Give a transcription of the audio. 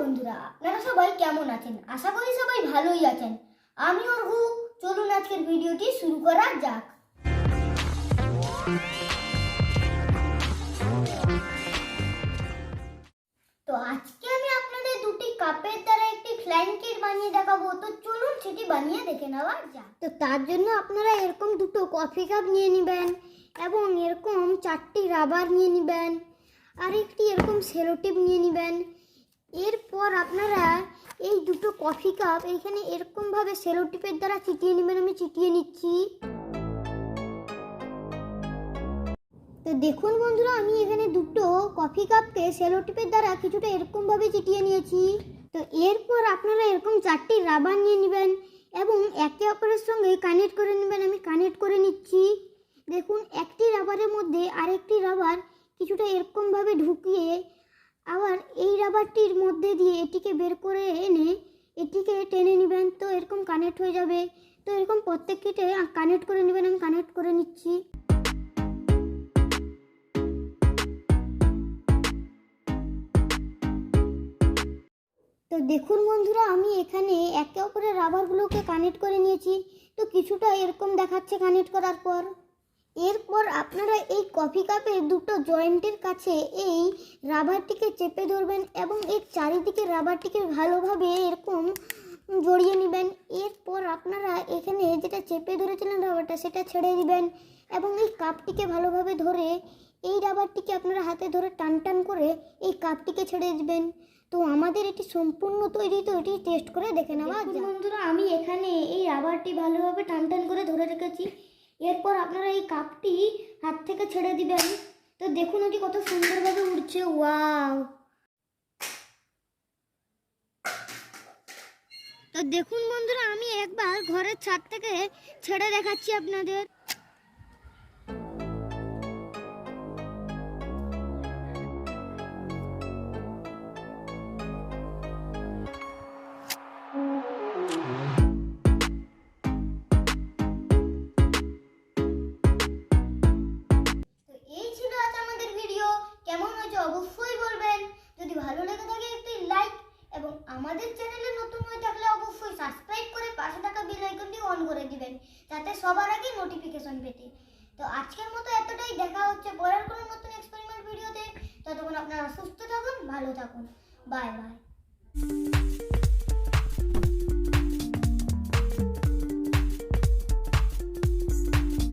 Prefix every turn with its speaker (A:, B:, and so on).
A: বন্ধুরা, আপনারা সবাই কেমন আছেন? আশা করি সবাই ভালোই আছেন। আমি অর্ঘু। চলুন আজকের ভিডিওটি শুরু করা যাক। তো আজকে আমি আপনাদের দুটি কাপের দ্বারা একটি ফ্লাইং কিট বানিয়ে দেখাবো। তো চলুন সেটি বানিয়ে দেখে নেওয়া যাক। তো তার জন্য আপনারা এরকম দুটো কফি কাপ নিয়ে নেবেন এবং এরকম 4টি রাবার নিয়ে নেবেন আর একটি এরকম সেলো টেপ নিয়ে নেবেন। এরপর আপনারা এই দুটো কফি কাপ এইখানে এরকমভাবে সেলো টেপের দ্বারা চিটিয়ে নেবেন। আমি চিটিয়ে নিচ্ছি। তো দেখুন বন্ধুরা, আমি এখানে দুটো কফি কাপকে সেলো টেপের দ্বারা কিছুটা এরকমভাবে চিটিয়ে নিয়েছি। তো এরপর আপনারা এরকম 4টি রাবার নিয়ে নেবেন এবং একে অপরের সঙ্গে কানেক্ট করে নেবেন। আমি কানেক্ট করে নিচ্ছি। দেখুন, একটি রাবারের মধ্যে আরেকটি রাবার কিছুটা এরকমভাবে ঢুকিয়ে আবার এই রাবারটির মধ্যে দিয়ে এটিকে বের করে এনে এটিকে টেনে নেবেন। তো এরকম কানেক্ট হয়ে যাবে। তো এরকম প্রত্যেকটিতে কানেক্ট করে নেবেন। আমি কানেক্ট করে নিচ্ছি। তো দেখুন বন্ধুরা, আমি এখানে একে অপরের রাবারগুলোকে কানেক্ট করে নিয়েছি। তো কিছুটা এরকম দেখাচ্ছে কানেক্ট করার পর। এরপর আপনারা এই কফি কাপের দুটো জয়েন্টের কাছে এই রাবারটিকে চেপে ধরবেন এবং এর চারিদিকে রাবারটিকে ভালোভাবে এরকম জড়িয়ে নেবেন। এরপর আপনারা এখানে যেটা চেপে ধরেছিলেন রাবারটা সেটা ছেড়ে দিবেন এবং এই কাপটিকে ভালোভাবে ধরে এই রাবারটিকে আপনারা হাতে ধরে টান টান করে এই কাপটিকে ছেড়ে দিবেন। তো আমাদের এটি সম্পূর্ণ তৈরি। তো এটি টেস্ট করে দেখে নেওয়া যাক। বন্ধুরা, আমি এখানে এই রাবারটি ভালোভাবে টান টান করে ধরে রেখেছি। এরপর আপনারা এই কাপটি হাত থেকে ছেড়ে দিবেন। তো দেখুন এটি কত সুন্দরভাবে উড়ছে। ওয়াও! তো দেখুন বন্ধুরা, আমি একবার ঘরের ছাদ থেকে ছেড়ে দেখাচ্ছি আপনাদের। কেমন হয়েছে অবশ্যই বলবেন। যদি ভালো লেগে থাকে একটি লাইক এবং আমাদের চ্যানেলে নতুন হয়ে থাকলে অবশ্যই সাবস্ক্রাইব করে পাশে থাকা বেল আইকনটি অন করে দিবেন, যাতে সবার আগে নোটিফিকেশন পেতে। তো আজকের মতো এতটাই। দেখা হচ্ছে পরের কোনো নতুন এক্সপেরিমেন্ট ভিডিওতে। ততক্ষণ আপনারা সুস্থ থাকুন, ভালো থাকুন। Bye bye.